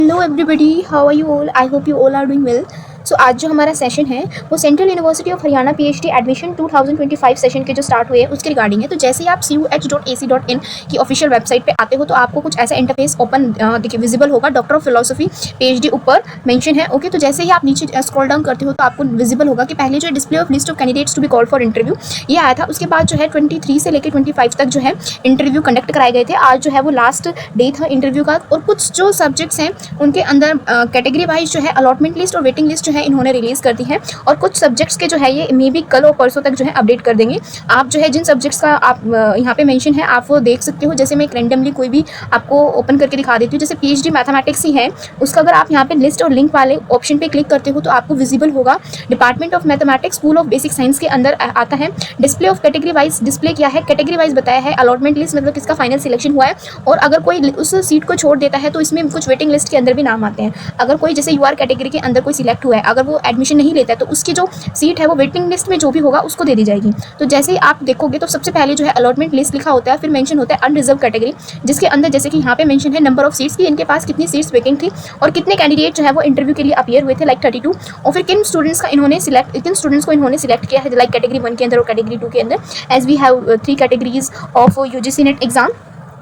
Hello everybody, how are you all? I hope you all are doing well. So आज जो हमारा session है वो central university of Haryana PhD admission 2025 session के जो स्टार्ट हुए हैं उसके रिगार्डिंग है। तो जैसे ही आप cuh.ac.in की ऑफिशियल वेबसाइट पे आते हो तो आपको कुछ ऐसा इंटरफेस ओपन देखिए विजिबल होगा। डॉक्टर ऑफ फिलोसफी पीएचडी ऊपर मेंशन है। ओके, तो जैसे ही आप नीचे स्क्रॉल डाउन करते हो तो आपको विजिबल होगा कि पहले जो display of list of candidates to be called for interview ये आया था। उसके बाद जो है 23 से लेकर 25 तक जो है इंटरव्यू कंडक्ट कराए गए थे। आज जो है वो लास्ट डे था इंटरव्यू का। और कुछ जो सब्जेक्ट्स हैं उनके अंदर कैटेगरी वाइज जो है अलॉटमेंट लिस्ट और वेटिंग लिस्ट जो है इन्होंने रिलीज़ कर दी है। और कुछ सब्जेक्ट्स के जो है ये मे बी कल और परसों तक जो है अपडेट कर देंगे। आप जो है जिन सब्जेक्ट्स का आप यहाँ पे मेंशन है आप वो देख सकते हो। जैसे मैं एक रैंडमली कोई भी आपको ओपन करके दिखा देती हूँ। जैसे पीएचडी मैथमेटिक्स ही है, उसका अगर आप यहाँ पे लिस्ट और लिंक वाले ऑप्शन पे क्लिक करते हो तो आपको विजिबल होगा department of mathematics school of basic science के अंदर आता है। Display of category wise display किया है, कैटेगरी वाइज बताया है, अलॉटमेंट लिस्ट मतलब किसका फाइनल सिलेक्शन हुआ है। और अगर कोई उस सीट को छोड़ देता है तो इसमें कुछ वेटिंग लिस्ट के अंदर भी नाम आते हैं। अगर कोई जैसे यूआर कैटेगरी के अंदर कोई सिलेक्ट हुआ है, अगर वो एडमिशन नहीं लेता है तो उसकी जो सीट है वो वेटिंग लिस्ट में जो भी होगा उसको दे दी जाएगी। तो जैसे ही आप देखोगे तो सबसे पहले जो है अलॉटमेंट लिस्ट लिखा होता है, फिर मेंशन होता है अनरिजर्व कैटेगरी, जिसके अंदर जैसे कि यहाँ पे मेंशन है नंबर ऑफ सीट्स की, इनके पास कितनी सीट्स वेकेंट थी और कितने कैंडिडेट जो है वो इंटरव्यू के लिए अपीयर हुए थे, लाइक 32। और फिर किन स्टूडेंट्स को इन्होंने सिलेक्ट किया है, लाइक कैटेगरी 1 के अंदर और कैटेगरी 2 के अंदर, as we have 3 categories of UGC NET exam,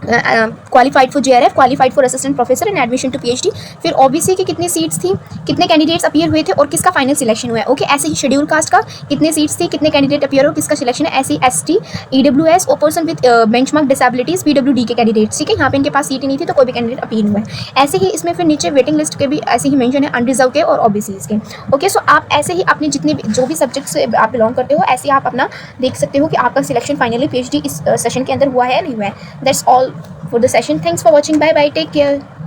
qualified for JRF, qualified for assistant professor and admission to PhD. फिर ओबीसी की कितनी सीट्स थी, कितने कैंडिडेट्स अपीयर हुए थे और किसका फाइनल सिलेक्शन हुआ है। ओके, ऐसे ही शेड्यूल कास्ट का कितने सीट्स थी, कितने कैंडिडेट अपीयर हो, किसका सिलेक्शन है, ऐसी एसटी, ईडब्ल्यूएस और person with benchmark disabilities PWD के कैंडिडेट्स। ठीक है, यहाँ पे इनके पास सीट ही नहीं थी तो कोई भी कैंडिडेट अपीयर हुआ है। ऐसे ही इसमें फिर नीचे वेटिंग लिस्ट के भी ऐसे ही मेंशन है अनरिजर्व के और ओबीसीज के। ओके, सो आप ऐसे ही अपने जितने भी जो भी सब्जेक्ट से आप बिलोंग करते हो ऐसे ही आप अपना देख सकते हो कि आपका सिलेक्शन फाइनली पीएचडी इस सेशन के अंदर हुआ है या नहीं हुआ है। That's all for the session. Thanks for watching. Bye bye. Take care.